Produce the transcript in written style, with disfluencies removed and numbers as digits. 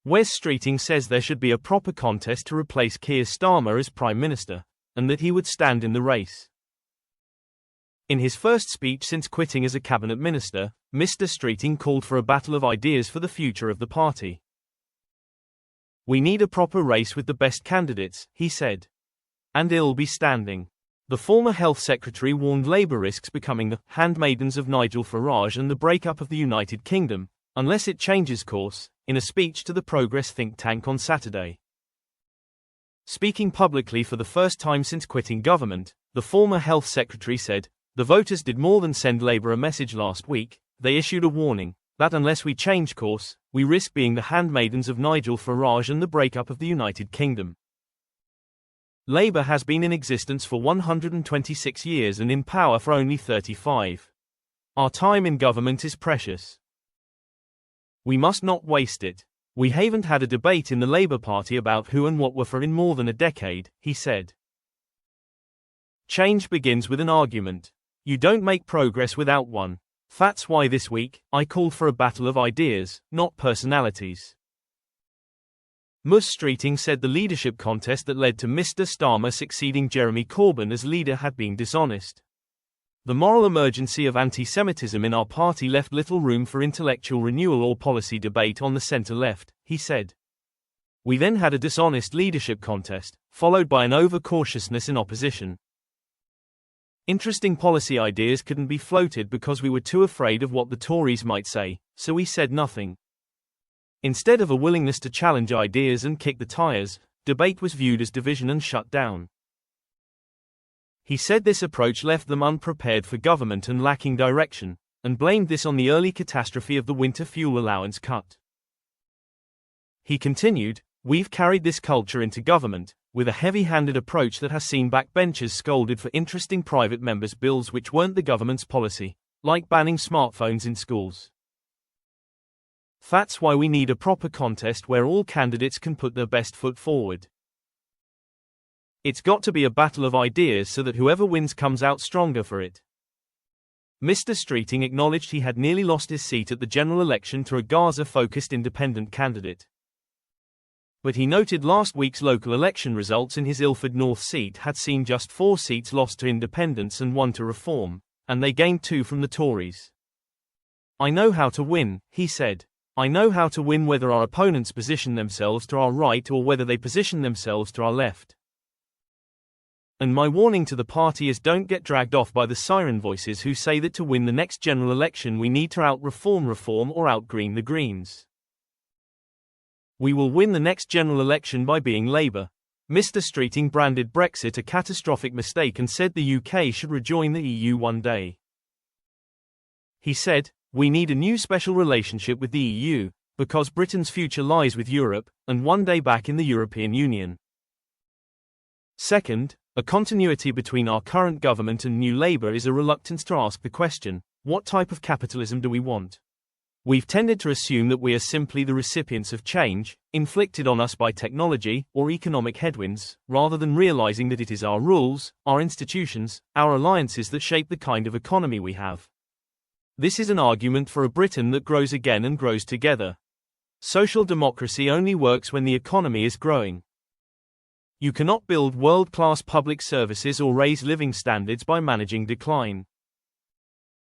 Wes Streeting says there should be a proper contest to replace Keir Starmer as Prime Minister, and that he would stand in the race. In his first speech since quitting as a cabinet minister, Mr. Streeting called for a battle of ideas for the future of the party. "We need a proper race with the best candidates," he said. "And it'll be standing." The former health secretary warned Labour risks becoming the handmaidens of Nigel Farage and the breakup of the United Kingdom, unless it changes course, in a speech to the Progress think tank on Saturday. Speaking publicly for the first time since quitting government, the former health secretary said, "The voters did more than send Labour a message last week. They issued a warning that unless we change course, we risk being the handmaidens of Nigel Farage and the breakup of the United Kingdom." Labour has been in existence for 126 years and in power for only 35. Our time in government is precious. We must not waste it. We haven't had a debate in the Labour Party about who and what we're for in more than a decade, he said. Change begins with an argument. You don't make progress without one. That's why this week, I called for a battle of ideas, not personalities. Wes Streeting said the leadership contest that led to Mr. Starmer succeeding Jeremy Corbyn as leader had been dishonest. The moral emergency of anti-Semitism in our party left little room for intellectual renewal or policy debate on the centre-left, he said. We then had a dishonest leadership contest, followed by an over-cautiousness in opposition. Interesting policy ideas couldn't be floated because we were too afraid of what the Tories might say, so we said nothing. Instead of a willingness to challenge ideas and kick the tires, debate was viewed as division and shut down. He said this approach left them unprepared for government and lacking direction, and blamed this on the early catastrophe of the winter fuel allowance cut. He continued, "We've carried this culture into government, with a heavy-handed approach that has seen backbenchers scolded for interesting private members' bills which weren't the government's policy, like banning smartphones in schools. That's why we need a proper contest where all candidates can put their best foot forward. It's got to be a battle of ideas so that whoever wins comes out stronger for it." Mr. Streeting acknowledged he had nearly lost his seat at the general election to a Gaza-focused independent candidate. But he noted last week's local election results in his Ilford North seat had seen just 4 seats lost to independents and 1 to Reform, and they gained 2 from the Tories. "I know how to win," he said. "I know how to win whether our opponents position themselves to our right or whether they position themselves to our left. And my warning to the party is don't get dragged off by the siren voices who say that to win the next general election we need to out-reform Reform or out-green the Greens. We will win the next general election by being Labour." Mr. Streeting branded Brexit a catastrophic mistake and said the UK should rejoin the EU one day. He said, "We need a new special relationship with the EU, because Britain's future lies with Europe, and one day back in the European Union. Second, a continuity between our current government and New Labour is a reluctance to ask the question, what type of capitalism do we want? We've tended to assume that we are simply the recipients of change, inflicted on us by technology or economic headwinds, rather than realizing that it is our rules, our institutions, our alliances that shape the kind of economy we have. This is an argument for a Britain that grows again and grows together. Social democracy only works when the economy is growing. You cannot build world-class public services or raise living standards by managing decline.